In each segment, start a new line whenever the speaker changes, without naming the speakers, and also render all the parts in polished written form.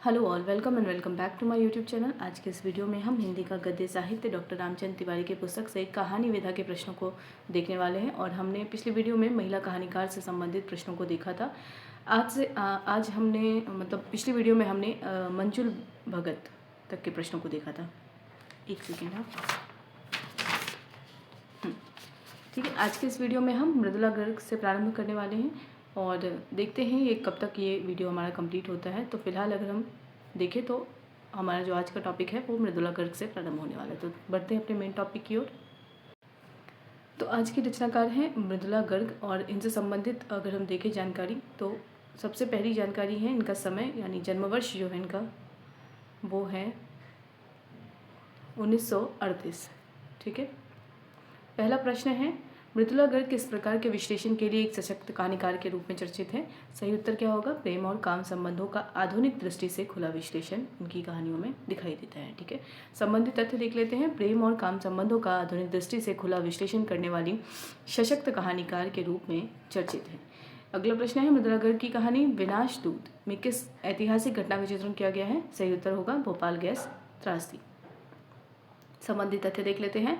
Hello all, welcome and welcome back to my YouTube channel. आज के इस video में हम हिंदी का गद्य साहित्य डॉक्टर रामचंद्र तिवारी की पुस्तक से कहानी विधा के प्रश्नों को देखने वाले हैं। और हमने पिछले वीडियो में महिला कहानीकार से संबंधित प्रश्नों को देखा था। आज हमने पिछली वीडियो में हमने मंजुल भगत तक के प्रश्नों को देखा था। एक सेकेंड हाँ। ठीक है, आज के इस वीडियो में हम मृदुला गर्ग से प्रारंभ करने वाले हैं और देखते हैं ये कब तक ये वीडियो हमारा कंप्लीट होता है। तो फिलहाल अगर हम देखें तो हमारा जो आज का टॉपिक है वो मृदुला गर्ग से प्रारंभ होने वाला है। तो बढ़ते हैं अपने मेन टॉपिक की ओर। तो आज की रचनाकार हैं मृदुला गर्ग और इनसे संबंधित अगर हम देखें जानकारी तो सबसे पहली जानकारी है इनका समय यानी जन्म वर्ष जो है इनका वो है 1938। ठीक है, पहला प्रश्न है मृदुला गर्ग किस प्रकार के विश्लेषण के लिए एक सशक्त कहानीकार के रूप में चर्चित है? सही उत्तर क्या होगा? प्रेम और काम संबंधों का आधुनिक दृष्टि से खुला विश्लेषण इनकी कहानियों में दिखाई देता है। ठीक है, संबंधित तथ्य देख लेते हैं। प्रेम और काम संबंधों का आधुनिक दृष्टि से खुला विश्लेषण करने वाली सशक्त कहानीकार के रूप में चर्चित है। अगला प्रश्न है मृदुला गर्ग की कहानी विनाशदूत में किस ऐतिहासिक घटना का चित्रण किया गया है? सही उत्तर होगा भोपाल गैस त्रासदी। संबंधित तथ्य देख लेते हैं।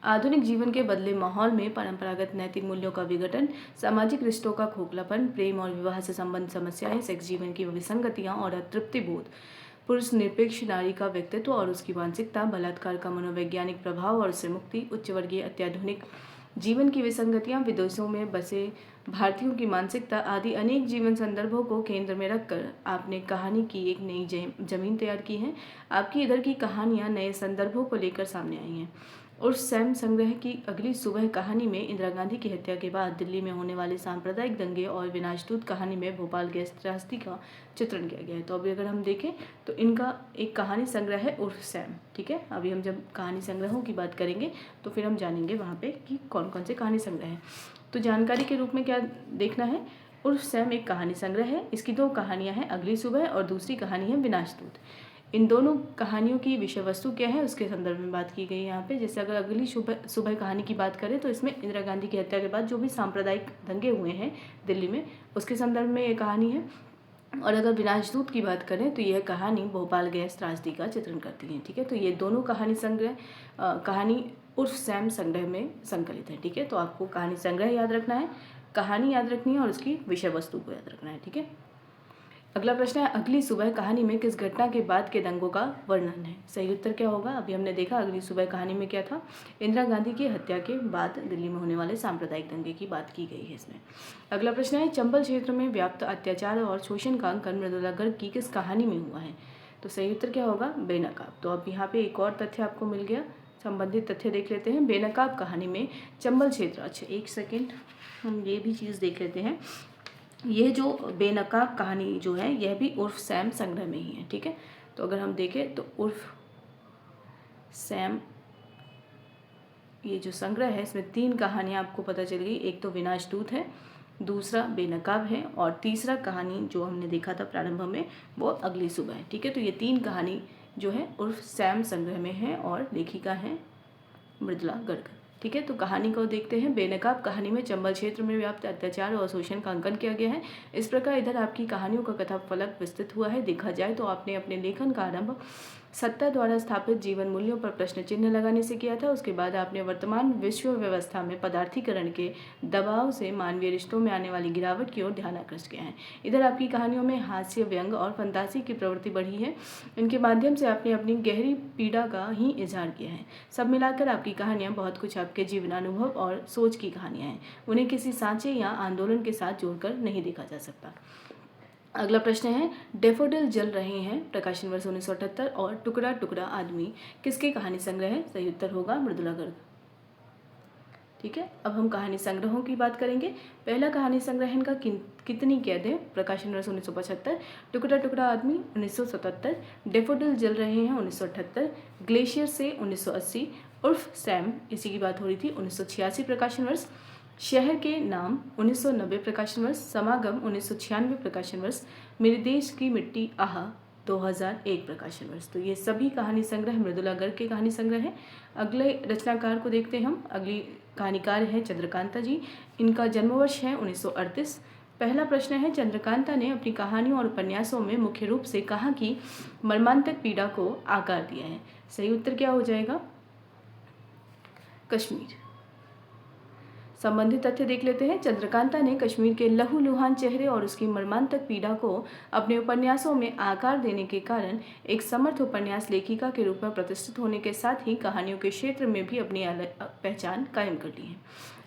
आधुनिक जीवन के बदले माहौल में परंपरागत नैतिक मूल्यों का विघटन, सामाजिक रिश्तों का खोखलापन, प्रेम और विवाह से संबंधित समस्याएं, सेक्स जीवन की विसंगतियां और अतृप्ति बोध, पुरुष निरपेक्ष नारी का व्यक्तित्व और उसकी मानसिकता, बलात्कार का मनोवैज्ञानिक प्रभाव और उससे मुक्ति, उच्च वर्गीय अत्याधुनिक जीवन की विसंगतियां, विदेशों में बसे भारतीयों की मानसिकता आदि अनेक जीवन संदर्भों को केंद्र में रखकर आपने कहानी की एक नई जमीन तैयार की है। आपकी इधर की कहानियां नए संदर्भों को लेकर सामने आई हैं। और सैम संग्रह की अगली सुबह कहानी में इंदिरा गांधी की हत्या के बाद दिल्ली में होने वाले सांप्रदायिक दंगे और विनाशदूत कहानी में भोपाल गैस त्रासदी का चित्रण किया गया है। तो अभी अगर हम देखें तो इनका एक कहानी संग्रह है उर्फ सैम। ठीक है, अभी हम जब कहानी संग्रहों की बात करेंगे तो फिर हम जानेंगे वहाँ पे कि कौन कौन से कहानी संग्रह हैं। तो जानकारी के रूप में क्या देखना है? उर्फ सैम एक कहानी संग्रह है। इसकी दो कहानियाँ हैं, अगली सुबह और दूसरी कहानी है विनाशदूत। इन दोनों कहानियों की विषय वस्तु क्या है उसके संदर्भ में बात की गई है यहाँ पे। जैसे अगर अगली सुबह कहानी की बात करें तो इसमें इंदिरा गांधी की हत्या के बाद जो भी सांप्रदायिक दंगे हुए हैं दिल्ली में उसके संदर्भ में ये कहानी है। और अगर विनाशदूत की बात करें तो यह कहानी भोपाल गैस त्रासदी का चित्रण करती है। ठीक है, तो ये दोनों कहानी संग्रह कहानी उर्फ सैम संग्रह में संकलित है। ठीक है, तो आपको कहानी संग्रह याद रखना है, कहानी याद रखनी है और उसकी विषय वस्तु को याद रखना है। ठीक है, अगला प्रश्न है अगली सुबह कहानी में किस घटना के बाद के दंगों का वर्णन है? सही उत्तर क्या होगा? अभी हमने देखा अगली सुबह कहानी में क्या था, इंदिरा गांधी की हत्या के बाद दिल्ली में होने वाले सांप्रदायिक दंगे की बात की गई है इसमें। अगला प्रश्न है चंबल क्षेत्र में व्याप्त अत्याचार और शोषण का अंकन मृदुला गर्ग की किस कहानी में हुआ है? तो सही उत्तर क्या होगा? बेनकाब। तो अब यहाँ पे एक और तथ्य आपको मिल गया, संबंधित तथ्य देख लेते हैं। बेनकाब कहानी में चंबल क्षेत्र, अच्छा एक सेकेंड हम ये भी चीज़ देख लेते हैं। यह जो बेनकाब कहानी जो है यह भी उर्फ सैम संग्रह में ही है। ठीक है, तो अगर हम देखें तो उर्फ सैम ये जो संग्रह है इसमें तीन कहानियाँ आपको पता चल गई। एक तो विनाशदूत है, दूसरा बेनकाब है और तीसरा कहानी जो हमने देखा था प्रारंभ में वो अगली सुबह है। ठीक है, तो ये तीन कहानी जो है उर्फ सैम संग्रह में है और लेखिका है मृदुला गर्ग। ठीक है, तो कहानी को देखते हैं। बेनकाब कहानी में चंबल क्षेत्र में व्याप्त अत्याचार और शोषण का अंकन किया गया है। इस प्रकार इधर आपकी कहानियों का कथा फलक विस्तृत हुआ है। देखा जाए तो आपने अपने लेखन का आरंभ सत्ता द्वारा स्थापित जीवन मूल्यों पर प्रश्न चिन्ह लगाने से किया था। उसके बाद आपने वर्तमान विश्व व्यवस्था में पदार्थीकरण के दबाव से मानवीय रिश्तों में आने वाली गिरावट की ओर ध्यान आकृष्ट किया है। इधर आपकी कहानियों में हास्य, व्यंग और फंतासी की प्रवृत्ति बढ़ी है। इनके माध्यम से आपने अपनी गहरी पीड़ा का ही इजहार किया है। सब मिलाकर आपकी कहानियाँ बहुत कुछ आपके जीवनानुभव और सोच की कहानियाँ हैं। उन्हें किसी सांचे या आंदोलन के साथ जोड़कर नहीं देखा जा सकता। अगला प्रश्न है डेफोडिल जल रहे हैं, प्रकाशन वर्ष 1978 और टुकड़ा टुकड़ा आदमी किसके कहानी संग्रह है? सही उत्तर होगा मृदुला गर्ग। ठीक है, अब हम कहानी संग्रहों की बात करेंगे। पहला कहानी संग्रह इनका कितनी कैदें, प्रकाशन वर्ष 1975, टुकड़ा टुकड़ा आदमी 1977, डेफोडिल जल रहे हैं 1978, ग्लेशियर से 1980, उर्फ सैम इसी की बात हो रही थी 1986 प्रकाशन वर्ष, शहर के नाम 1990 प्रकाशन वर्ष, समागम 1996 प्रकाशन वर्ष, मेरे देश की मिट्टी आहा 2001 प्रकाशन वर्ष। तो ये सभी कहानी संग्रह मृदुला गर्ग के कहानी संग्रह है। अगले रचनाकार को देखते हैं हम। अगली कहानीकार हैं चंद्रकांता जी। इनका जन्म वर्ष है 1938 पहला प्रश्न है, चंद्रकांता ने अपनी कहानियों और उपन्यासों में मुख्य रूप से कहाँ की मर्मांतक पीड़ा को आकार दिया है? सही उत्तर क्या हो जाएगा? कश्मीर। संबंधित तथ्य देख लेते हैं। चंद्रकांता ने कश्मीर के लहूलुहान चेहरे और उसकी मर्मांतक पीड़ा को अपने उपन्यासों में आकार देने के कारण एक समर्थ उपन्यास लेखिका के रूप में प्रतिष्ठित होने के साथ ही कहानियों के क्षेत्र में भी अपनी पहचान कायम कर ली है।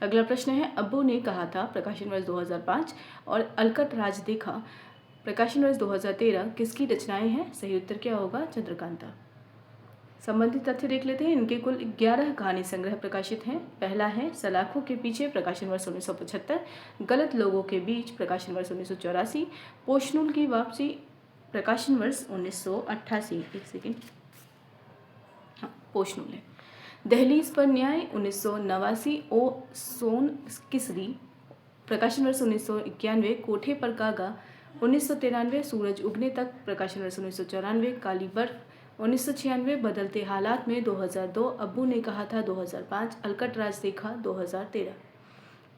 अगला प्रश्न है, अब्बू ने कहा था प्रकाशन वर्ष 2005 और अलकत राज देखा प्रकाशन वर्ष 2013 किसकी रचनाएं हैं? सही उत्तर क्या होगा? चंद्रकांता। संबंधित तथ्य देख लेते हैं। इनके कुल 11 कहानी संग्रह प्रकाशित हैं। पहला है सलाखों के पीछे प्रकाशन वर्ष 1975, गलत लोगों के बीच प्रकाशन वर्ष 1984, पोशनुल की वापसी प्रकाशन वर्ष 1988। एक सेकेंड, हाँ पोशनुल है। दहलीज पर न्याय 1989, ओ सोन किसरी प्रकाशन वर्ष 1991, कोठे पर कागा 1993, सूरज उगने तक प्रकाशन वर्ष 1994, काली बर्फ 1996, बदलते हालात में 2002, अब्बू ने कहा था 2005, अलकट राज देखा 2013।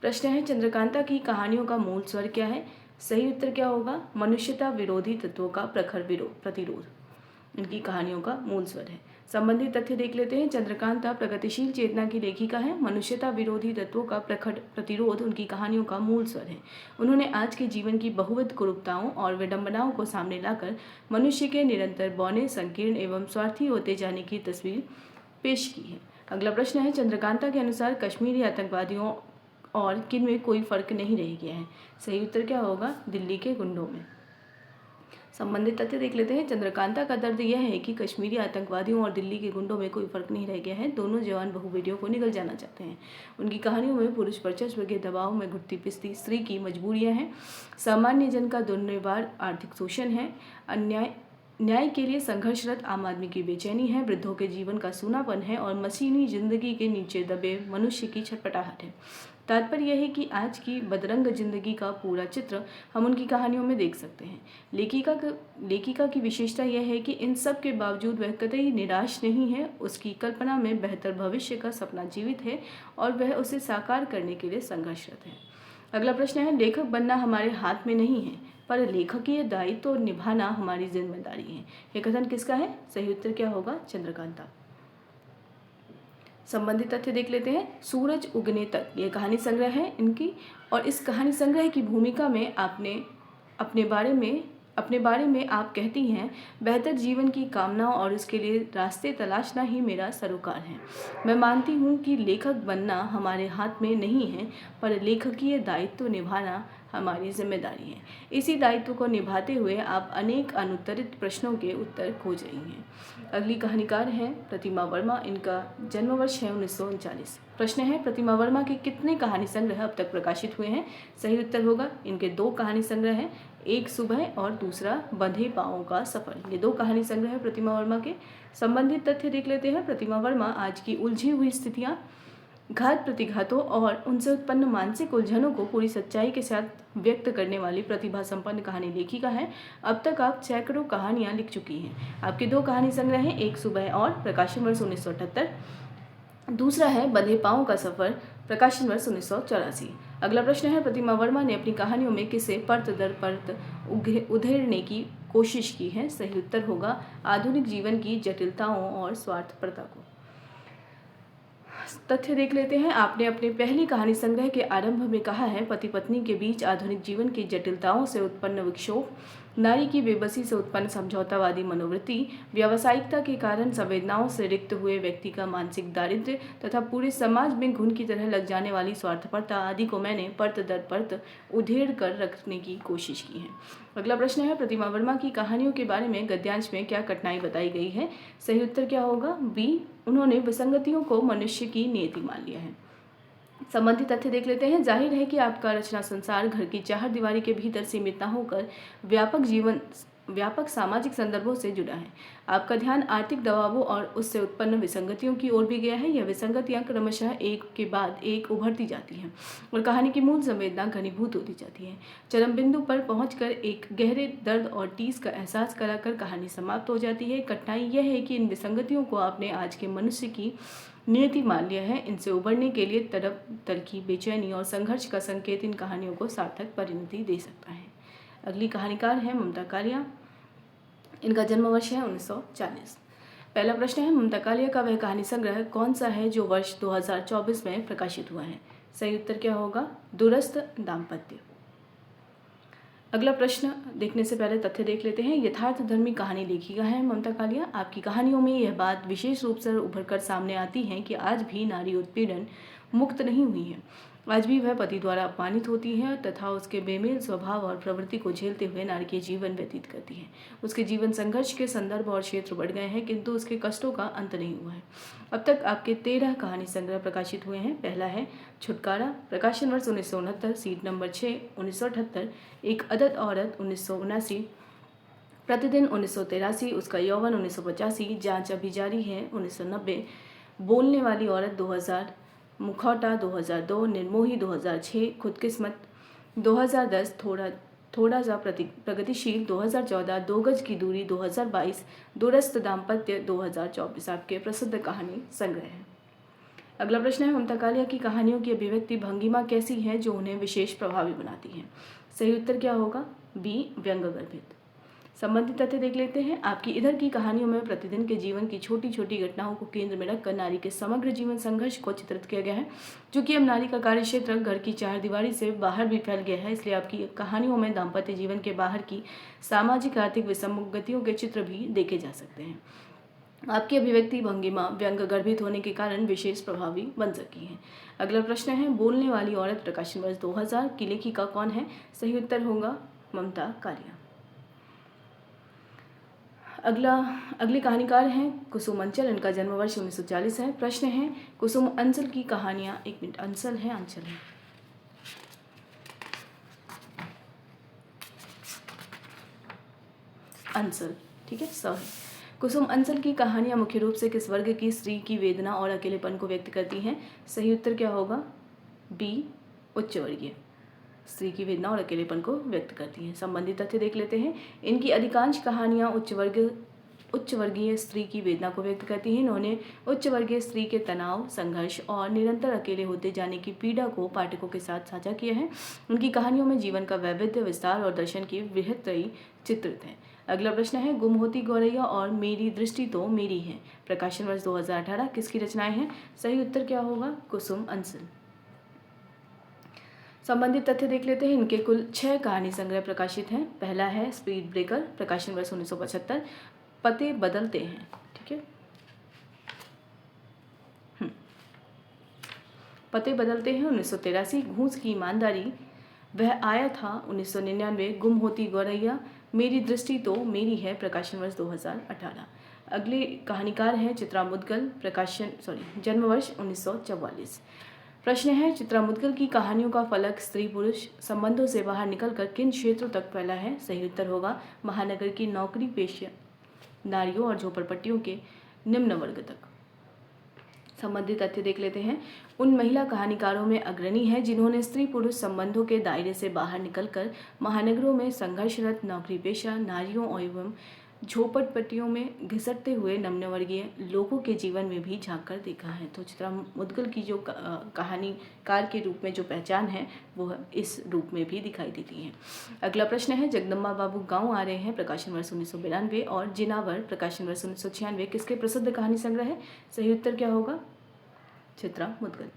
प्रश्न है, चंद्रकांता की कहानियों का मूल स्वर क्या है? सही उत्तर क्या होगा? मनुष्यता विरोधी तत्वों का प्रखर प्रतिरोध इनकी कहानियों का मूल स्वर है। संबंधित तथ्य देख लेते हैं। चंद्रकांता प्रगतिशील चेतना की लेखिका है। मनुष्यता विरोधी तत्वों का प्रखर प्रतिरोध उनकी कहानियों का मूल स्वर है। उन्होंने आज के जीवन की बहुविध कुरूपताओं और विडंबनाओं को सामने लाकर मनुष्य के निरंतर बौने, संकीर्ण एवं स्वार्थी होते जाने की तस्वीर पेश की है। अगला प्रश्न है, चंद्रकांता के अनुसार कश्मीरी आतंकवादियों और किन में कोई फर्क नहीं रह गया है? सही उत्तर क्या होगा? दिल्ली के गुंडों में। संबंधित तथ्य देख लेते हैं। चंद्रकांता का दर्द यह है कि कश्मीरी आतंकवादियों और दिल्ली के गुंडों में कोई फर्क नहीं रह गया है। दोनों जवान बहुबेटियों को निगल जाना चाहते हैं। उनकी कहानियों में पुरुष वर्चस्व के दबाव में घुटती पिसती स्त्री की मजबूरियां हैं, सामान्य जन का दुर्निवार आर्थिक शोषण है, न्याय के लिए संघर्षरत आम आदमी की बेचैनी है, वृद्धों के जीवन का सूनापन है और मशीनी जिंदगी के नीचे दबे मनुष्य की छटपटाहट है। तात्पर्य यह है कि आज की बदरंग जिंदगी का पूरा चित्र हम उनकी कहानियों में देख सकते हैं। लेखिका की विशेषता यह है कि इन सब के बावजूद वह कतई निराश नहीं है। उसकी कल्पना में बेहतर भविष्य का सपना जीवित है और वह उसे साकार करने के लिए संघर्षरत है। अगला प्रश्न है, लेखक बनना हमारे हाथ में नहीं है पर लेखकीय दायित्व निभाना हमारी जिम्मेदारी है। यह कथन किसका है? सही उत्तर क्या होगा? चंद्रकांता। संबंधित तथ्य देख लेते हैं। सूरज उगने तक यह कहानी संग्रह है इनकी, और इस कहानी संग्रह की भूमिका में अपने बारे में आप कहती हैं, बेहतर जीवन की कामना और उसके लिए रास्ते तलाशना ही मेरा सरोकार है। मैं मानती हूँ कि लेखक बनना हमारे हाथ में नहीं है पर लेखकीय दायित्व निभाना हमारी जिम्मेदारी है। इसी दायित्व को निभाते हुए आप अनेक अनुत्तरित प्रश्नों के उत्तर खोज रही हैं। अगली कहानीकार हैं प्रतिमा वर्मा। इनका जन्म वर्ष है 1939। प्रश्न है, प्रतिमा वर्मा के कितने कहानी संग्रह अब तक प्रकाशित हुए हैं? सही उत्तर होगा इनके 2 कहानी संग्रह हैं, एक सुबह और दूसरा बंधे पाँवों का सफर। ये 2 कहानी संग्रह है प्रतिमा वर्मा के। संबंधित तथ्य देख लेते हैं। प्रतिमा वर्मा आज की उलझी हुई स्थितियाँ, घात प्रतिघातों और उनसे उत्पन्न मानसिक उलझनों को पूरी सच्चाई के साथ व्यक्त करने वाली प्रतिभा संपन्न कहानी लेखिका है। अब तक आप सैकड़ों कहानियां लिख चुकी हैं। आपके 2 कहानी संग्रह हैं, एक सुबह और प्रकाशन वर्ष 1978, दूसरा है बंधे पाँवों का सफर प्रकाशन वर्ष 1984। अगला प्रश्न है, प्रतिमा वर्मा ने अपनी कहानियों में किसे परत दर परत उधेड़ने की कोशिश की है? सही उत्तर होगा आधुनिक जीवन की जटिलताओं और स्वार्थपरता को। तथ्य देख लेते हैं। आपने अपने पहली कहानी संग्रह के आरंभ में कहा है, पति पत्नी के बीच आधुनिक जीवन की जटिलताओं से उत्पन्न विक्षोभ, नारी की बेबसी से उत्पन्न समझौतावादी मनोवृत्ति, व्यावसायिकता के कारण संवेदनाओं से रिक्त हुए व्यक्ति का मानसिक दारिद्र्य तथा पूरे समाज में घुन की तरह लग जाने वाली स्वार्थपरता आदि को मैंने परत दर परत उधेड़ कर रखने की कोशिश की है। अगला प्रश्न है, प्रतिमा वर्मा की कहानियों के बारे में गद्यांश में क्या कठिनाई बताई गई है? सही उत्तर क्या होगा? बी, उन्होंने विसंगतियों को मनुष्य की नियति मान लिया है। संबंधित तथ्य देख लेते हैं। जाहिर है कि आपका रचना संसार घर की चार दीवारी के भीतर सीमित न होकर व्यापक जीवन व्यापक सामाजिक संदर्भों से जुड़ा है। आपका ध्यान आर्थिक दबावों और उससे उत्पन्न विसंगतियों की ओर भी गया है। यह विसंगतियां क्रमशः एक के बाद एक उभरती जाती हैं और कहानी की मूल संवेदना घनीभूत होती जाती है। चरम बिंदु पर पहुंचकर एक गहरे दर्द और टीस का एहसास कराकर कहानी समाप्त हो जाती है। कठिनाई यह है कि इन विसंगतियों को आपने आज के मनुष्य की नियति मान लिया है। इनसे उबरने के लिए तड़प, तलखी, बेचैनी और संघर्ष का संकेत इन कहानियों को सार्थक परिणति दे सकता है। अगली कहानीकार है ममता कालिया। इनका जन्म वर्ष है 1940। पहला प्रश्न है, ममता कालिया का वह कहानी संग्रह कौन सा है जो वर्ष 2024 में प्रकाशित हुआ है? सही उत्तर क्या होगा? दूरस्थ दाम्पत्य। अगला प्रश्न देखने से पहले तथ्य देख लेते हैं। यथार्थ धर्मी कहानी लेखिका है ममता कालिया। आपकी कहानियों में यह बात विशेष रूप से उभरकर सामने आती है कि आज भी नारी उत्पीड़न मुक्त नहीं हुई है। आज भी वह पति द्वारा अपमानित होती है तथा उसके बेमेल स्वभाव और प्रवृत्ति को झेलते हुए नारकीय जीवन व्यतीत करती है। उसके जीवन संघर्ष के संदर्भ और क्षेत्र बढ़ गए हैं, किंतु उसके कष्टों का अंत नहीं हुआ है। अब तक आपके 13 कहानी संग्रह प्रकाशित हुए हैं। पहला है छुटकारा, प्रकाशन वर्ष 1969, सीट नंबर 6 1978, एक अदद औरत 1979, प्रतिदिन 1983, उसका यौवन 1985, जांच अभी जारी है 1990, बोलने वाली औरत 2000, मुखौटा 2002, निर्मोही 2006, खुदकिस्मत 2010, थोड़ा सा प्रगतिशील 2014, दो गज की दूरी 2022, दूरस्थ दाम्पत्य 2024 आपके प्रसिद्ध कहानी संग्रह है। अगला प्रश्न है, ममता कालिया की कहानियों की अभिव्यक्ति भंगिमा कैसी है जो उन्हें विशेष प्रभावी बनाती है? सही उत्तर क्या होगा? बी, व्यंग्यगर्भित। संबंधित तथ्य देख लेते हैं। आपकी इधर की कहानियों में प्रतिदिन के जीवन की छोटी छोटी घटनाओं को केंद्र में रखकर नारी के समग्र जीवन संघर्ष को चित्रित किया गया है। चूंकि अब नारी का कार्यक्षेत्र घर की चार दीवारी से बाहर भी फैल गया है, इसलिए आपकी कहानियों में दाम्पत्य जीवन के बाहर की सामाजिक आर्थिक विसंगतियों के चित्र भी देखे जा सकते हैं। आपकी अभिव्यक्ति भंगिमा व्यंग्य गर्भित होने के कारण विशेष प्रभावी बन सकी है। अगला प्रश्न है, बोलने वाली औरत, प्रकाशन वर्ष 2000 की लेखिका कौन है? सही उत्तर होगा ममता कालिया। अगली कहानीकार हैं कुसुम अंचल। इनका जन्म वर्ष 1940 है। प्रश्न है, कुसुम अंचल की कहानियां, एक मिनट, अंचल है अंचल, ठीक है, सही। कुसुम अंचल की कहानियां मुख्य रूप से किस वर्ग की स्त्री की वेदना और अकेलेपन को व्यक्त करती हैं? सही उत्तर क्या होगा? बी, उच्च वर्गीय स्त्री की वेदना और अकेलेपन को व्यक्त करती हैं। संबंधित तथ्य देख लेते हैं। इनकी अधिकांश कहानियां उच्च वर्गीय स्त्री की वेदना को व्यक्त करती हैं। इन्होंने उच्च वर्गीय स्त्री के तनाव, संघर्ष और निरंतर अकेले होते जाने की पीड़ा को पाठकों के साथ साझा किया है। उनकी कहानियों में जीवन का वैविध्य, विस्तार और दर्शन की बृहत्तरी चित्रित है। अगला प्रश्न है, गुम होती गौरैया और मेरी दृष्टि तो मेरी है, प्रकाशन वर्ष 2018, किसकी रचनाएं हैं? सही उत्तर क्या होगा? कुसुम अंचल। संबंधित तथ्य देख लेते हैं। इनके कुल 6 कहानी संग्रह प्रकाशित हैं। पहला है स्पीड ब्रेकर, प्रकाशन वर्ष 1975, पते बदलते हैं, ठीक है, पते बदलते हैं 1983, घूस की ईमानदारी, वह आया था 1999, गुम होती गौरैया, मेरी दृष्टि तो मेरी है, प्रकाशन वर्ष 2018। अगले कहानीकार हैं चित्रा मुदगल, जन्म वर्ष 1944। प्रश्न है, चित्रा मुदगल की कहानियों का फलक स्त्री पुरुष संबंधों से बाहर निकलकर किन क्षेत्रों तक फैला है? सही उत्तर होगा महानगर की नौकरी पेशा नारियों और झोपड़पट्टियों के निम्न वर्ग तक। संबंधित तथ्य देख लेते हैं। उन महिला कहानीकारों में अग्रणी है जिन्होंने स्त्री पुरुष संबंधों के दायरे से बाहर निकलकर महानगरों में संघर्षरत नौकरी पेशा नारियों एवं झोपड़पट्टियों में घिसटते हुए निम्न वर्गीय लोगों के जीवन में भी झांक कर देखा है। तो चित्रा मुदगल की जो कहानीकार के रूप में जो पहचान है वो इस रूप में भी दिखाई देती है। अगला प्रश्न है, जगदम्बा बाबू गांव आ रहे हैं, प्रकाशन वर्ष 1992, और जिनावर, प्रकाशन वर्ष 1996, किसके प्रसिद्ध कहानी संग्रह है? सही उत्तर क्या होगा? चित्रा मुदगल।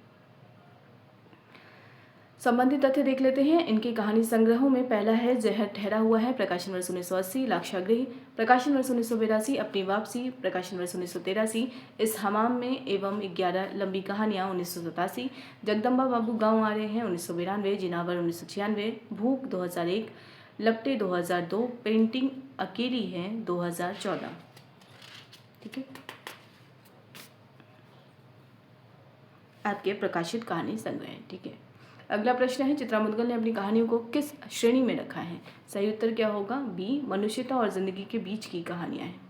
संबंधित तथ्य देख लेते हैं। इनके कहानी संग्रहों में पहला है जहर ठहरा हुआ है, प्रकाशन वर्ष 1980, लाक्षागृह, प्रकाशन वर्ष 1982, अपनी वापसी, प्रकाशन वर्ष 1983, इस हमाम में एवं 11 लंबी कहानियां 1987, जगदम्बा बाबू गांव आ रहे हैं 1992, जिनावर 1996, भूख 2001, लपटे 2002, पेंटिंग अकेली है 2014, ठीक है, आपके प्रकाशित कहानी संग्रह, ठीक है। अगला प्रश्न है, चित्रा मुद्गल ने अपनी कहानियों को किस श्रेणी में रखा है? सही उत्तर क्या होगा? बी, मनुष्यता और जिंदगी के बीच की कहानियां हैं।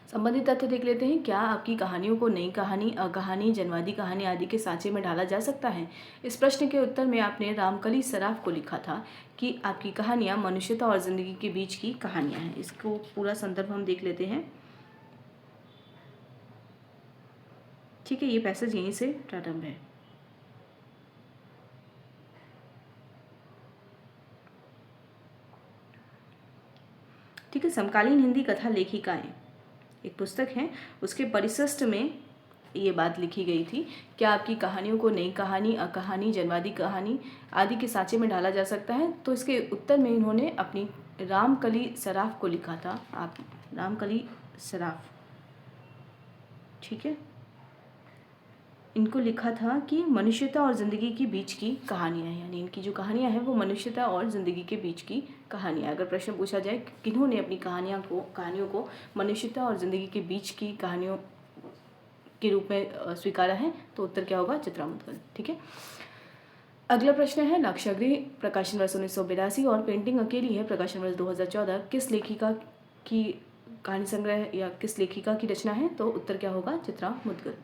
संबंधित तथ्य देख लेते हैं। क्या आपकी कहानियों को नई कहानी, अकहानी, जनवादी कहानी आदि के सांचे में ढाला जा सकता है? इस प्रश्न के उत्तर में आपने रामकली सराफ को लिखा था कि आपकी कहानियां मनुष्यता और जिंदगी के बीच की कहानियां हैं। इसको पूरा संदर्भ हम देख लेते हैं। ठीक है, ये पैसेज यहीं से प्रारंभ है। ठीक है, समकालीन हिंदी कथा लेखिकाएं एक पुस्तक है, उसके परिशिष्ट में ये बात लिखी गई थी। क्या आपकी कहानियों को नई कहानी, अकहानी, जनवादी कहानी आदि के सांचे में ढाला जा सकता है? तो इसके उत्तर में इन्होंने अपनी रामकली सराफ को लिखा था। आप रामकली सराफ, ठीक है, इनको लिखा था कि मनुष्यता और ज़िंदगी के बीच की कहानियाँ हैं, यानी इनकी जो कहानियाँ हैं वो मनुष्यता और ज़िंदगी के बीच की कहानियाँ। अगर प्रश्न पूछा जाए किन्होंने अपनी कहानियों को मनुष्यता और ज़िंदगी के बीच की कहानियों के रूप में स्वीकारा है, तो उत्तर क्या होगा? चित्रा मुद्गल। ठीक है, अगला प्रश्न है, लाक्षागृह प्रकाशन वर्ष 1982 और पेंटिंग अकेली है प्रकाशन वर्ष 2014 किस लेखिका की कहानी संग्रह या किस लेखिका की रचना है? तो उत्तर क्या होगा? चित्रा मुद्गल।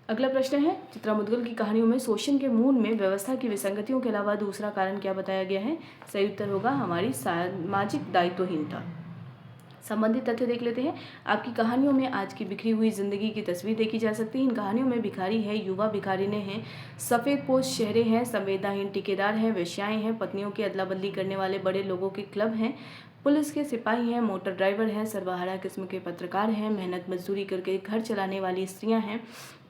अगला प्रश्न है, चित्रा मुद्गल की कहानियों में शोषण के मूल में व्यवस्था की विसंगतियों के अलावा दूसरा कारण क्या बताया गया है? सही उत्तर होगा हमारी सामाजिक दायित्वहीनता। संबंधित तथ्य देख लेते हैं। आपकी कहानियों में आज की बिखरी हुई जिंदगी की तस्वीर देखी जा सकती है। इन कहानियों में भिखारी है, युवा भिखारिने हैं, सफ़ेदपोश शहरे हैं, संवेदनाहीन ठेकेदार हैं, वेश्याएं हैं, पत्नियों की अदला बदली करने वाले बड़े लोगों के क्लब हैं, पुलिस के सिपाही हैं, मोटर ड्राइवर हैं, सर्वहारा किस्म के पत्रकार हैं, मेहनत मजदूरी करके घर चलाने वाली स्त्रियां हैं,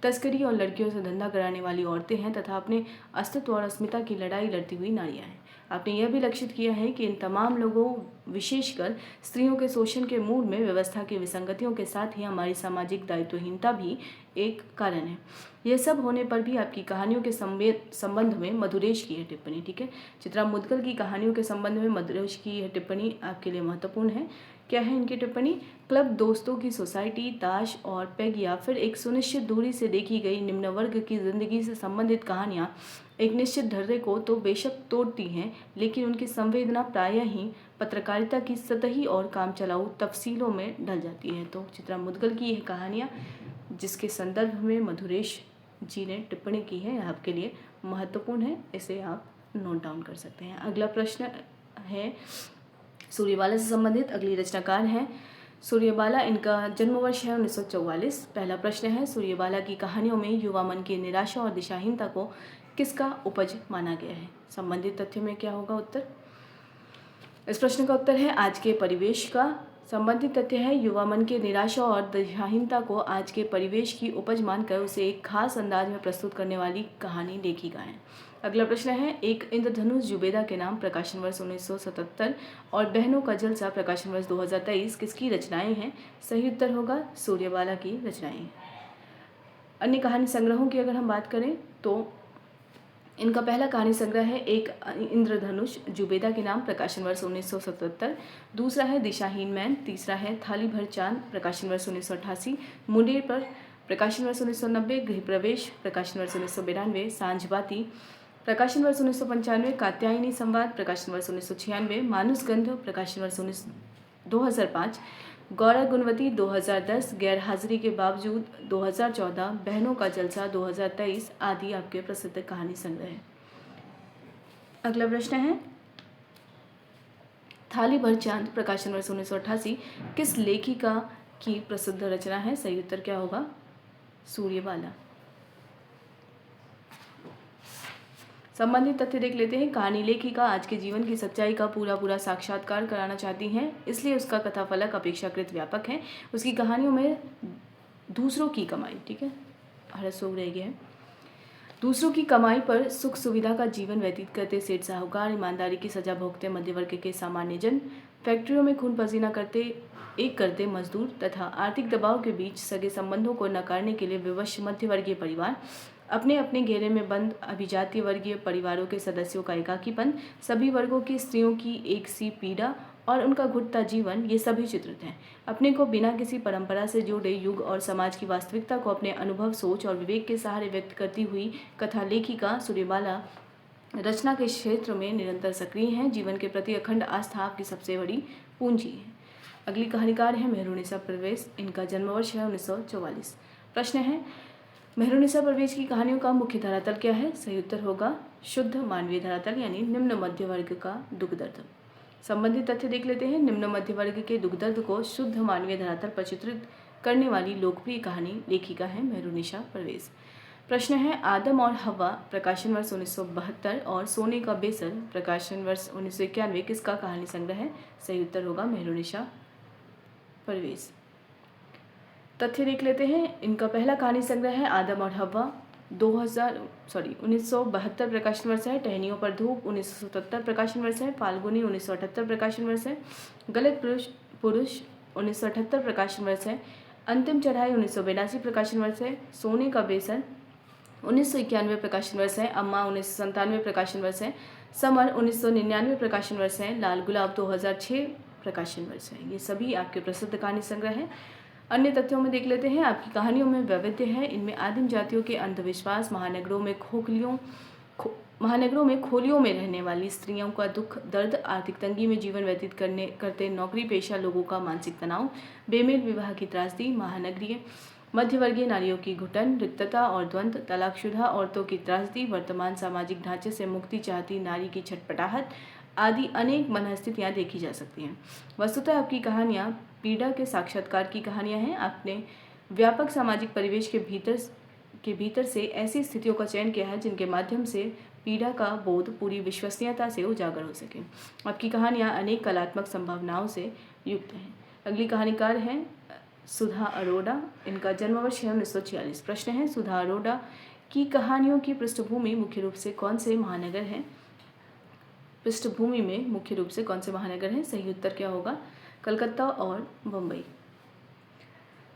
तस्करी और लड़कियों से धंधा कराने वाली औरतें हैं तथा अपने अस्तित्व और अस्मिता की लड़ाई लड़ती हुई नारियां हैं। आपने यह भी लक्षित किया है कि इन तमाम लोगों, विशेषकर स्त्रियों के शोषण के मूल में व्यवस्था की विसंगतियों के साथ ही हमारी सामाजिक दायित्वहीनता भी एक कारण है। यह सब होने पर भी आपकी कहानियों के संबंध में मधुरेश की यह टिप्पणी, ठीक है, चित्रा मुद्गल की कहानियों के संबंध में मधुरेश की यह टिप्पणी आपके लिए महत्वपूर्ण है। क्या है इनकी टिप्पणी? क्लब, दोस्तों की सोसाइटी, ताश और पेग या फिर एक सुनिश्चित दूरी से देखी गई निम्न वर्ग की जिंदगी से संबंधित कहानियाँ एक निश्चित ढर्रे को तो बेशक तोड़ती हैं, लेकिन उनकी संवेदना प्रायः ही पत्रकारिता की सतही और कामचलाऊ तफसीलों में ढल जाती है। तो चित्रा मुद्गल की यह कहानियाँ जिसके संदर्भ में मधुरेश जी ने टिप्पणी की है, आपके लिए महत्वपूर्ण है, इसे आप नोट डाउन कर सकते हैं। अगला प्रश्न है सूर्यबाला से संबंधित। अगली रचनाकार हैं सूर्यबाला, इनका जन्म वर्ष है 1944। पहला प्रश्न है, सूर्यबाला की कहानियों में युवा मन की निराशा और दिशाहीनता को किसका उपज माना गया है? संबंधित तथ्य में क्या होगा उत्तर? इस प्रश्न का उत्तर है आज के परिवेश का। संबंधित तथ्य है युवा मन के निराशा और दिशाहीनता को आज के परिवेश की उपज मानकर उसे एक खास अंदाज में प्रस्तुत करने वाली कहानी लेखिका है। अगला प्रश्न है, एक इंद्रधनुष जुबेदा के नाम प्रकाशन वर्ष 1977 और बहनों का जलसा प्रकाशन वर्ष 2023 किसकी रचनाएं हैं? सही उत्तर होगा सूर्यबाला की रचनाएं। अन्य कहानी संग्रहों की अगर हम बात करें तो इनका पहला कहानी संग्रह है एक इंद्रधनुष जुबेदा के नाम प्रकाशन वर्ष 1977, दूसरा है दिशाहीन मैन, तीसरा है थाली भर चांद प्रकाशन वर्ष 1988, मुंडेर पर प्रकाशन वर्ष 1990, गृह प्रवेश प्रकाशन वर्ष 1992, सांझ बाती प्रकाशन वर्ष 1995, कात्यायनी संवाद प्रकाशन वर्ष 1996, मानुसगंध प्रकाशन वर्ष 2005, गौरा गुणवती 2010, गैर हाजिरी के बावजूद 2014, बहनों का जलसा 2023 आदि आपके प्रसिद्ध कहानी संग्रह है। अगला प्रश्न है, थाली भर चांद प्रकाशन वर्ष 1988 किस लेखिका की प्रसिद्ध रचना है? सही उत्तर क्या होगा? सूर्यबाला। संबंधित तथ्य देख लेते हैं। कहानी लेखिका आज के जीवन की सच्चाई का पूरा साक्षात्कार कराना चाहती हैं, इसलिए उसका कथाफलक अपेक्षाकृत व्यापक है। उसकी कहानियों में दूसरों की कमाई, ठीक है, हरसोग रह गया है, दूसरों की कमाई पर सुख सुविधा का जीवन व्यतीत करते सेठ साहूकार, ईमानदारी की सजा भोगते मध्य वर्ग के सामान्य जन, फैक्ट्रियों में खून पसीना करते मजदूर तथा आर्थिक दबाव के बीच सगे संबंधों को नकारने के लिए विवश मध्यवर्गीय परिवार, अपने अपने घेरे में बंद अभिजातीय वर्गीय परिवारों के सदस्यों का एकाकीपन, सभी वर्गों की स्त्रियों की एक सी पीड़ा और उनका घुटता जीवन, ये सभी चित्रित हैं। अपने को बिना किसी परंपरा से जुड़े युग और समाज की वास्तविकता को अपने अनुभव, सोच और विवेक के सहारे व्यक्त करती हुई कथा लेखिका सूर्यबाला रचना के क्षेत्र में निरंतर सक्रिय हैं। जीवन के प्रति अखंड आस्था आपकी सबसे बड़ी पूंजी है। अगली कहानीकार है मेहरुनिसा परवेज। इनका जन्म वर्ष है 1944। प्रश्न है, मेहरुनिसा परवेज की कहानियों का मुख्य धरातल क्या है? सही उत्तर होगा शुद्ध मानवीय धरातल, यानी निम्न मध्य वर्ग का दुख दर्द। संबंधित तथ्य देख लेते हैं। निम्न मध्य वर्ग के दुख दर्द को शुद्ध मानवीय धरातल पर चित्रित करने वाली लोकप्रिय कहानी लेखिका है मेहरुनिसा परवेज। प्रश्न है, आदम और हव्वा प्रकाशन वर्ष 1972 और सोने का बेसन प्रकाशन वर्ष 1991 किसका कहानी संग्रह है? सही उत्तर होगा मेहरुनिसा परवेज। तथ्य देख लेते हैं। इनका पहला कहानी संग्रह है आदम और हव्वा, 1972 प्रकाशन वर्ष है। टहनियों पर धूप 1977 प्रकाशन वर्ष है। फाल्गुनी 1978 प्रकाशन वर्ष है। गलत पुरुष 1978 प्रकाशन वर्ष है। अंतिम चढ़ाई 1982 प्रकाशन वर्ष है। सोने का बेसन 1991 प्रकाशन वर्ष है। अम्मा 1997 प्रकाशन वर्ष है। समर 1999 प्रकाशन वर्ष है। लाल गुलाब 2006 प्रकाशन वर्ष है। ये सभी आपके प्रसिद्ध कहानी संग्रह हैं। अन्य तथ्यों में देख लेते हैं। आपकी कहानियों में वैविध्य है। इनमें आदिम जातियों के अंधविश्वास, महानगरों में खोलियों में रहने वाली स्त्रियों का दुख दर्द, आर्थिक तंगी में जीवन व्यतीत करते नौकरी पेशा लोगों का मानसिक तनाव, बेमेल विवाह की त्रासदी, महानगरीय मध्यवर्गीय नारियों की घुटन, रिक्तता और द्वंद्व, तलाकशुदा औरतों की त्रासदी, वर्तमान सामाजिक ढांचे से मुक्ति चाहती नारी की छटपटाहट आदि अनेक मनःस्थितियाँ देखी जा सकती हैं। वस्तुतः आपकी कहानियाँ पीड़ा के साक्षात्कार की कहानियाँ हैं। आपने व्यापक सामाजिक परिवेश के भीतर से ऐसी स्थितियों का चयन किया है जिनके माध्यम से पीड़ा का बोध पूरी विश्वसनीयता से उजागर हो सके। आपकी कहानियाँ अनेक कलात्मक संभावनाओं से युक्त हैं। अगली कहानीकार हैं सुधा अरोड़ा। इनका जन्म वर्ष है 1946। प्रश्न है, सुधा अरोड़ा की कहानियों की पृष्ठभूमि मुख्य रूप से कौन से महानगर हैं? पृष्ठभूमि में मुख्य रूप से कौन से महानगर हैं? सही उत्तर क्या होगा? कलकत्ता और मुंबई।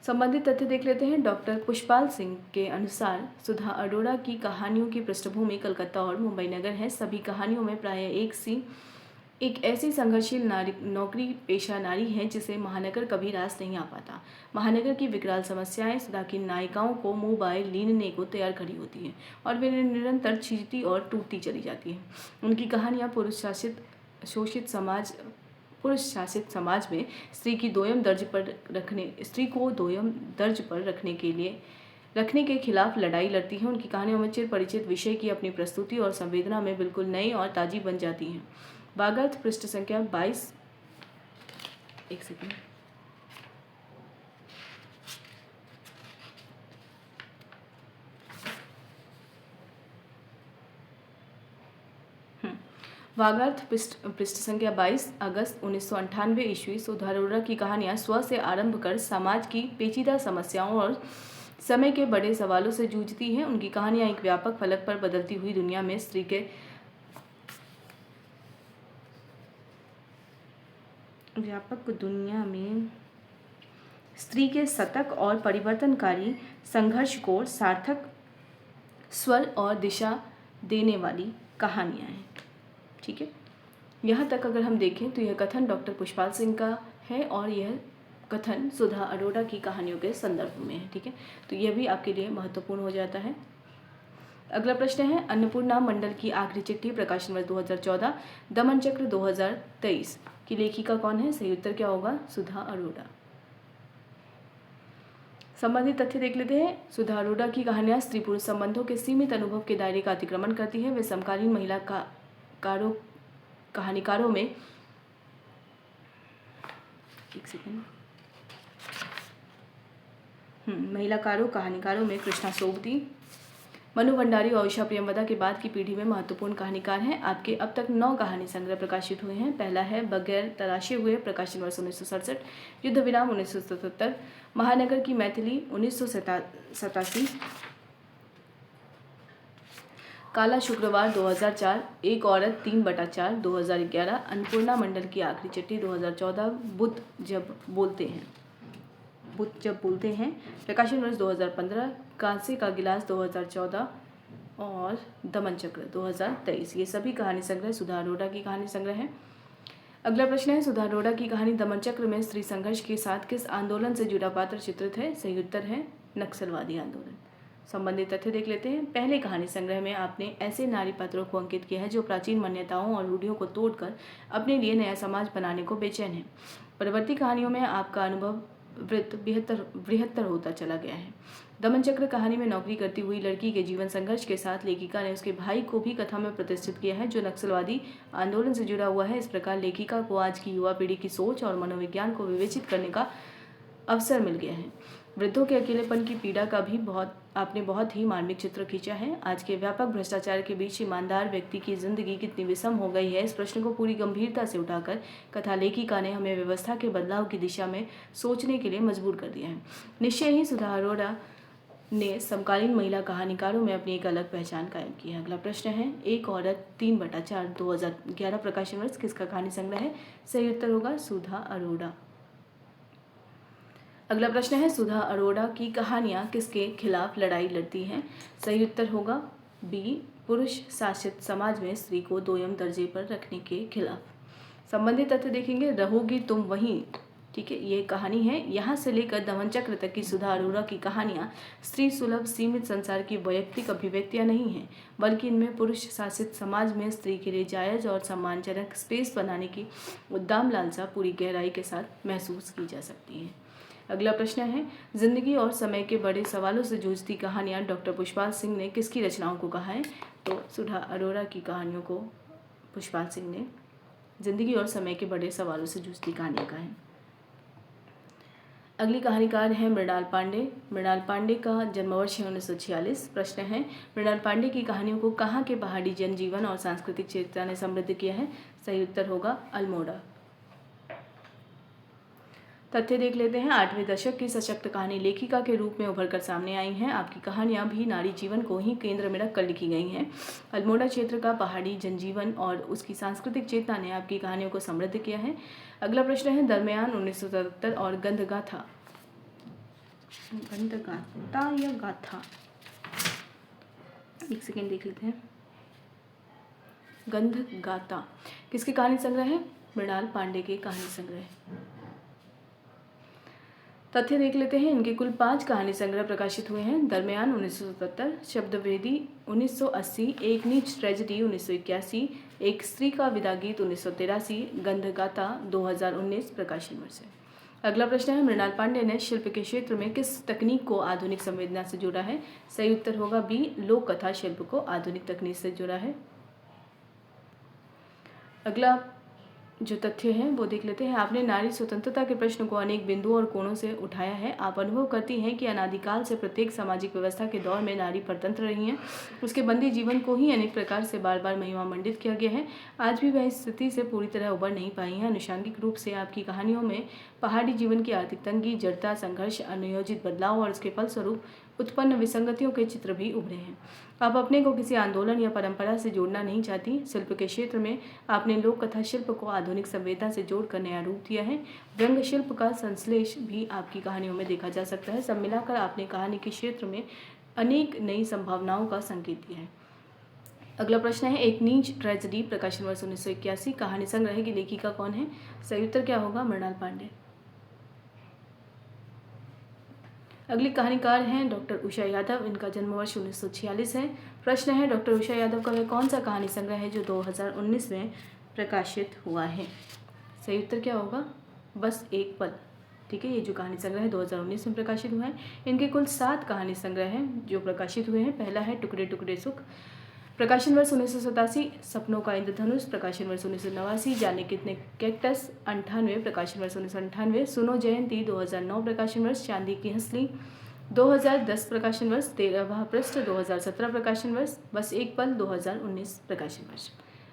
संबंधित तथ्य देख लेते हैं। डॉक्टर पुष्पाल सिंह के अनुसार सुधा अरोड़ा की कहानियों की पृष्ठभूमि कलकत्ता और मुंबई नगर है। सभी कहानियों में प्रायः एक ऐसी संघर्षशील नौकरी पेशा नारी है जिसे महानगर कभी रास नहीं आ पाता। महानगर की विकराल समस्याएं सुधा की नायिकाओं को मुंह बाय लीनने को तैयार खड़ी होती हैं और वे निरंतर छिजती और टूटती चली जाती हैं। उनकी कहानियाँ पुरुष शासित समाज में स्त्री को दोयम दर्ज पर रखने के खिलाफ लड़ाई लड़ती हैं। उनकी कहानियों में चिर परिचित विषय की अपनी प्रस्तुति और संवेदना में बिल्कुल नई और ताजी बन जाती हैं। वागर्थ पृष्ठ संख्या 22। एक सेकंड। वागर्थ पृष्ठ संख्या 22। अगस्त 1998 ईस्वी। सुधा अरोड़ा की कहानियाँ स्व से आरंभ कर समाज की पेचीदा समस्याओं और समय के बड़े सवालों से जूझती हैं। उनकी कहानियाँ एक व्यापक फलक पर बदलती हुई दुनिया में स्त्री के सतत और परिवर्तनकारी संघर्ष को सार्थक स्वर और दिशा देने वाली कहानियाँ हैं। ठीक है, यहाँ तक अगर हम देखें तो यह कथन डॉक्टर पुष्पाल सिंह का है और यह कथन सुधा अरोड़ा की कहानियों के संदर्भ में है। ठीक है, तो यह भी आपके लिए महत्वपूर्ण हो जाता है। अगला प्रश्न है, अन्नपूर्णा मंडल की आखिरी चिट्ठी प्रकाशन वर्ष 2014, दमन चक्र 2023 की लेखिका कौन है? सही उत्तर क्या होगा? सुधा अरोड़ा। संबंधित तथ्य देख लेते हैं। सुधा अरोड़ा की कहानियाँ स्त्री पुरुष संबंधों के सीमित अनुभव के दायरे का अतिक्रमण करती है। वे समकालीन महिला कहानीकारों में कहानीकारों में कृष्णा सोबती, मनु भंडारी और उषा प्रियंवदा के बाद की पीढ़ी में महत्वपूर्ण कहानीकार हैं। आपके अब तक 9 कहानी संग्रह प्रकाशित हुए हैं। पहला है बगैर तराशे हुए प्रकाशन वर्ष 1967, युद्ध विराम 1977, महानगर की मैथिली 1987, काला शुक्रवार 2004, एक औरत 3/4 2011, अन्नपूर्णा मंडल की आखिरी चिट्ठी 2014, बुद्ध जब बोलते हैं प्रकाशन वर्ष 2015, कांसे का गिलास 2014 और दमन चक्र 2023। ये सभी कहानी संग्रह सुधा अरोड़ा की कहानी संग्रह हैं। अगला प्रश्न है, सुधा अरोड़ा की कहानी दमन चक्र में स्त्री संघर्ष के साथ किस आंदोलन से जुड़ा पात्र चित्रित है? सही उत्तर है नक्सलवादी आंदोलन। संबंधित तथ्य देख लेते हैं। पहले कहानी संग्रह में आपने ऐसे नारी पात्रों को अंकित किया है जो प्राचीन मान्यताओं और रूढ़ियों को तोड़कर अपने लिए नया समाज बनाने को बेचैन है। परवर्ती कहानियों में आपका अनुभव वृत्त बृहत्तर होता चला गया है। दमन चक्र कहानी में नौकरी करती हुई लड़की के जीवन संघर्ष के साथ लेखिका ने उसके भाई को भी कथा में प्रतिष्ठित किया है जो नक्सलवादी आंदोलन से जुड़ा हुआ है। इस प्रकार लेखिका को आज की युवा पीढ़ी की सोच और मनोविज्ञान को विवेचित करने का अवसर मिल गया है। वृद्धों के अकेलेपन की पीड़ा का भी आपने बहुत ही मार्मिक चित्र खींचा है। आज के व्यापक भ्रष्टाचार के बीच ईमानदार व्यक्ति की जिंदगी कितनी विषम हो गई है, इस प्रश्न को पूरी गंभीरता से उठाकर कथा लेखिका ने हमें व्यवस्था के बदलाव की दिशा में सोचने के लिए मजबूर कर दिया है। निश्चय ही सुधा अरोड़ा ने समकालीन महिला कहानीकारों में अपनी एक अलग पहचान कायम की है। अगला प्रश्न है, एक औरत 3/4 2011 प्रकाशन वर्ष किसका कहानी संग्रह है? सही उत्तर होगा सुधा अरोड़ा। अगला प्रश्न है, सुधा अरोड़ा की कहानियाँ किसके खिलाफ लड़ाई लड़ती हैं? सही उत्तर होगा बी, पुरुष शासित समाज में स्त्री को दोयम दर्जे पर रखने के खिलाफ। संबंधित तथ्य देखेंगे। रहोगी तुम वहीं, ठीक है, ये कहानी है। यहाँ से लेकर दमन चक्र तक की सुधा अरोड़ा की कहानियाँ स्त्री सुलभ सीमित संसार की वैयक्तिक अभिव्यक्तियाँ नहीं हैं, बल्कि इनमें पुरुष शासित समाज में स्त्री के लिए जायज़ और सम्मानजनक स्पेस बनाने की उद्दाम लालसा पूरी गहराई के साथ महसूस की जा सकती है। अगला प्रश्न है, जिंदगी और समय के बड़े सवालों से जूझती कहानियाँ डॉक्टर पुष्पाल सिंह ने किसकी रचनाओं को कहा है? तो सुधा अरोड़ा की कहानियों को पुष्पाल सिंह ने जिंदगी और समय के बड़े सवालों से जूझती कहानियाँ कहा है। अगली कहानीकार है मृणाल पांडे। मृणाल पांडे का जन्मवर्ष है 1946। प्रश्न है, मृणाल पांडे की कहानियों को कहाँ के पहाड़ी जनजीवन और सांस्कृतिक चेतना ने समृद्ध किया है? सही उत्तर होगा अल्मोड़ा। तथ्य देख लेते हैं। 8वें दशक की सशक्त कहानी लेखिका के रूप में उभर कर सामने आई हैं। आपकी कहानियां भी नारी जीवन को ही केंद्र में रखकर लिखी गई हैं। अल्मोड़ा क्षेत्र का पहाड़ी जनजीवन और उसकी सांस्कृतिक चेतना ने आपकी कहानियों को समृद्ध किया है। अगला प्रश्न है, दरमियान 1977 और गंधगाथा या गाथा, एक सेकेंड देख लेते हैं। गंधगाथा किसके कहानी संग्रह है? मृणाल पांडे के कहानी संग्रह। तथ्य देख लेते हैं। इनके कुल 5 कहानी संग्रह प्रकाशित हुए हैं। दरमियान 1977, शब्दवेदी 1980, एक नीच ट्रेजेडी 1981, एक स्त्री का विदा गीत 1983, गंधगाथा 2019 प्रकाशन वर्ष है। अगला प्रश्न है, मृणाल पांडे ने शिल्प के क्षेत्र में किस तकनीक को आधुनिक संवेदना से जोड़ा है? सही उत्तर होगा बी, लोक कथा शिल्प को आधुनिक तकनीक से जोड़ा है। अगला जो तथ्य है वो देख लेते हैं। आपने नारी स्वतंत्रता के प्रश्न को अनेक बिंदुओं और कोणों से उठाया है। आप अनुभव करती हैं कि अनादिकाल से प्रत्येक सामाजिक व्यवस्था के दौर में नारी परतंत्र रही हैं। उसके बंदी जीवन को ही अनेक प्रकार से बार बार महिमा मंडित किया गया है। आज भी वह इस स्थिति से पूरी तरह उबर नहीं पाई हैं। अनुषंगिक रूप से आपकी कहानियों में पहाड़ी जीवन की आर्थिक तंगी, जड़ता, संघर्ष, अनियोजित बदलाव और उसके फलस्वरूप उत्पन्न विसंगतियों के चित्र भी उभरे हैं। आप अपने को किसी आंदोलन या परंपरा से जोड़ना नहीं चाहती। शिल्प के क्षेत्र में आपने लोक कथा शिल्प को आधुनिक संवेदना से जोड़कर नया रूप दिया है। व्यंग्य शिल्प का संश्लेष भी आपकी कहानियों में देखा जा सकता है। सब मिलाकर आपने कहानी के क्षेत्र में अनेक नई संभावनाओं का संकेत दिया है। अगला प्रश्न है, एक नीच ट्रेजेडी प्रकाशन वर्ष 1981 कहानी संग्रह की लेखिका कौन है? सही उत्तर क्या होगा? मृणाल पांडे। अगली कहानीकार हैं डॉक्टर उषा यादव। इनका जन्म वर्ष 1946 है। प्रश्न है, डॉक्टर उषा यादव का वह कौन सा कहानी संग्रह है जो 2019 में प्रकाशित हुआ है? सही उत्तर क्या होगा? बस एक पल। ठीक है, ये जो कहानी संग्रह है 2019 में प्रकाशित हुआ है। इनके कुल 7 कहानी संग्रह हैं जो प्रकाशित हुए हैं। पहला है टुकड़े टुकड़े सुख, प्रकाशन वर्ष 1987। सपनों का इंद्रधनुष, प्रकाशन वर्ष 1989। जाने कितने कैक्टस, 98, प्रकाशन वर्ष 1998। सुनो जयंती 2009 प्रकाशन वर्ष। चांदी की हंसली 2010 प्रकाशन वर्ष। 13वां पृष्ठ 2017 प्रकाशन वर्ष। बस एक पल 2019 प्रकाशन वर्ष।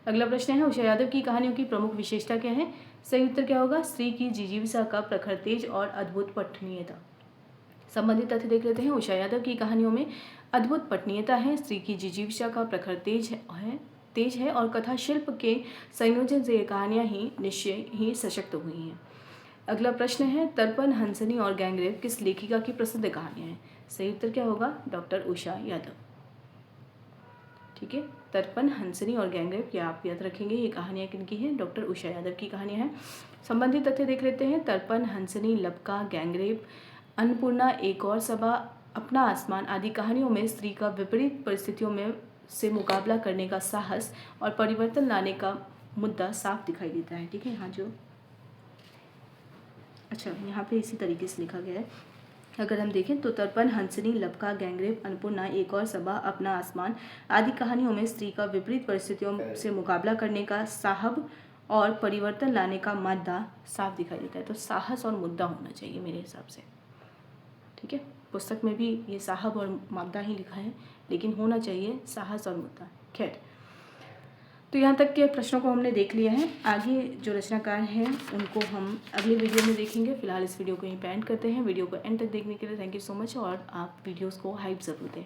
अगला प्रश्न है, उषा यादव की कहानियों की प्रमुख विशेषता क्या है? सही उत्तर क्या होगा? स्त्री की जिजीविका का प्रखर तेज और अद्भुत पठनीयता। संबंधित तथ्य देख लेते हैं। उषा यादव की कहानियों में अद्भुत पठनीयता है, स्त्री की जिजीविका का प्रखर तेज है और कथा शिल्प के संयोजन से ये कहानियाँ ही निश्चय ही सशक्त हुई हैं। अगला प्रश्न है, तर्पण, हंसनी और गैंगरेप किस लेखिका की प्रसिद्ध कहानियाँ हैं? सही उत्तर क्या होगा? डॉक्टर उषा यादव। ठीक। ठीक है। तर्पण, हंसनी और गैंगरेप, ये आप याद रखेंगे। ये कहानियाँ किनकी हैं? डॉक्टर उषा यादव की कहानियाँ हैं। संबंधित तथ्य देख लेते हैं। तर्पण, हंसनी, लबका, गैंगरेप, अन्नपूर्णा, एक और सभा, अपना आसमान आदि कहानियों में स्त्री का विपरीत परिस्थितियों में से मुकाबला करने का साहस और परिवर्तन लाने का मुद्दा साफ दिखाई देता है। ठीक है, यहाँ जो अच्छा यहाँ पे इसी तरीके से लिखा गया है। अगर हम देखें तो तर्पण, हंसनी, लबका, गैंगरेप, अन्नपूर्णा, एक और सभा, अपना आसमान आदि कहानियों में स्त्री का विपरीत परिस्थितियों से मुकाबला करने का साहस और परिवर्तन लाने का मुद्दा साफ दिखाई देता है। तो साहस और मुद्दा होना चाहिए मेरे हिसाब से। ठीक है, पुस्तक में भी ये साहब और मुद्दा ही लिखा है, लेकिन होना चाहिए साहस और मुद्दा। खैर, तो यहाँ तक के प्रश्नों को हमने देख लिया है। आगे जो रचनाकार हैं उनको हम अगले वीडियो में देखेंगे। फिलहाल इस वीडियो को यहीं पे एंड करते हैं। वीडियो को एंड तक देखने के लिए थैंक यू सो मच, और आप वीडियोस को हाइप ज़रूर दें।